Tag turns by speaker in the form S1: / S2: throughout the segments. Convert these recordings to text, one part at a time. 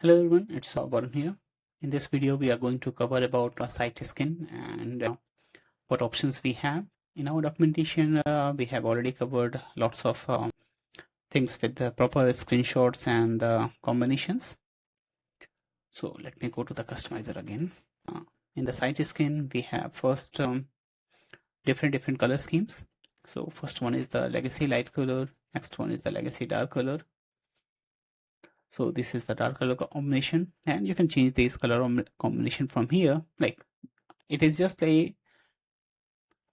S1: Hello everyone, it's Varun here. In this video, we are going to cover about site skin and what options we have. In our documentation, we have already covered lots of things with the proper screenshots and combinations. So let me go to the customizer again. In the site skin, we have first different color schemes. So first one is the legacy light color, next one is the legacy dark color. So this is the dark color combination, and you can change this color combination from here. Like it is just a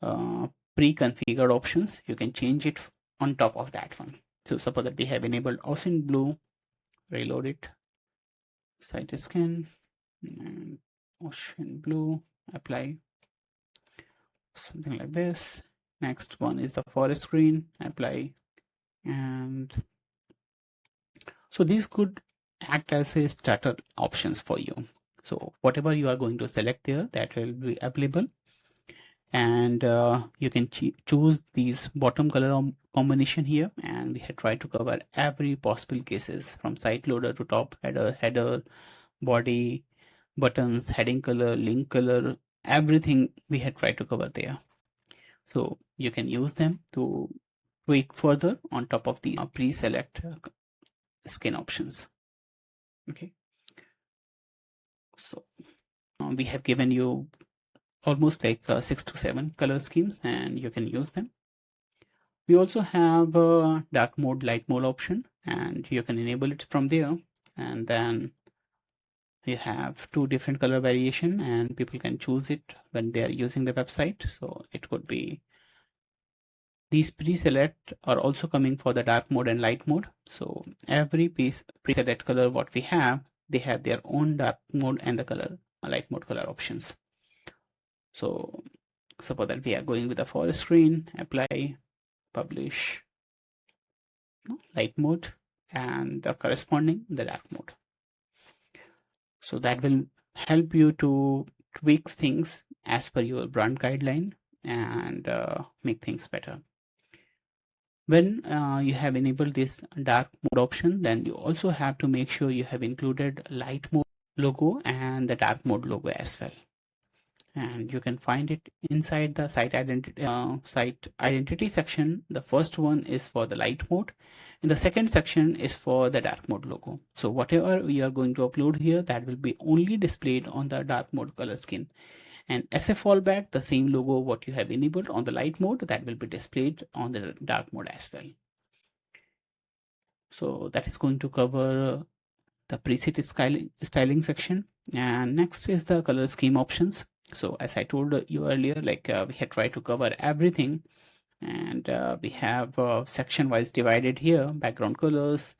S1: pre-configured options. You can change it on top of that one. So suppose that we have enabled ocean blue, reload it, site skin, and ocean blue, apply, something like this. Next one is the forest green, apply, and so these could act as a starter options for you. So whatever you are going to select there, that will be available, and you can choose these bottom color combination here, and we have tried to cover every possible cases from site loader to top header, body, buttons, heading color, link color, everything we had tried to cover there. So you can use them to tweak further on top of the pre-select skin options. Okay, so we have given you almost like 6 to 7 color schemes, and you can use them. We also have a dark mode, light mode option, and you can enable it from there. And then you have 2 different color variation, and people can choose it when they are using the website. So it could be these pre-select are also coming for the dark mode and light mode. So every piece pre-select color what we have, they have their own dark mode and the color light mode color options. So suppose that we are going with the forest screen, apply, publish, light mode, and the corresponding the dark mode. So that will help you to tweak things as per your brand guideline and make things better. When you have enabled this dark mode option, then you also have to make sure you have included light mode logo and the dark mode logo as well. And you can find it inside the site identity section. The first one is for the light mode, and the second section is for the dark mode logo. So whatever we are going to upload here, that will be only displayed on the dark mode color scheme. And as a fallback, the same logo what you have enabled on the light mode, that will be displayed on the dark mode as well. So that is going to cover the preset styling section. And next is the color scheme options. So as I told you earlier, like we had tried to cover everything, and we have section wise divided here: background colors,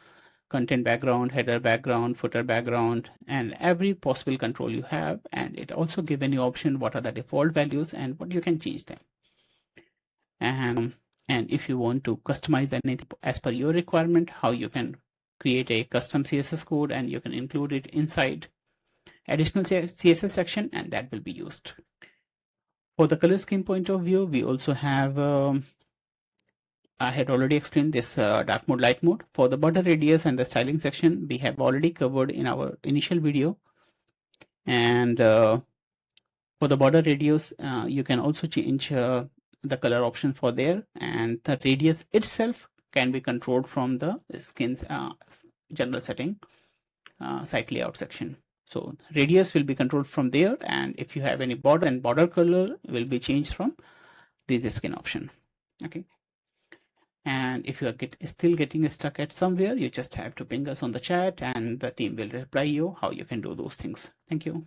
S1: content background, header background, footer background, and every possible control you have. And it also given you option what are the default values and what you can change them. And if you want to customize anything as per your requirement, how you can create a custom CSS code and you can include it inside additional CSS section, and that will be used. For the color scheme point of view, we also have I had already explained this dark mode, light mode. For the border radius and the styling section, we have already covered in our initial video. And for the border radius, you can also change the color option for there, and the radius itself can be controlled from the skin's general setting site layout section. So radius will be controlled from there, and if you have any border, and border color will be changed from this skin option. Okay. And if you are still getting stuck at somewhere, you just have to ping us on the chat, and the team will reply you how you can do those things. Thank you.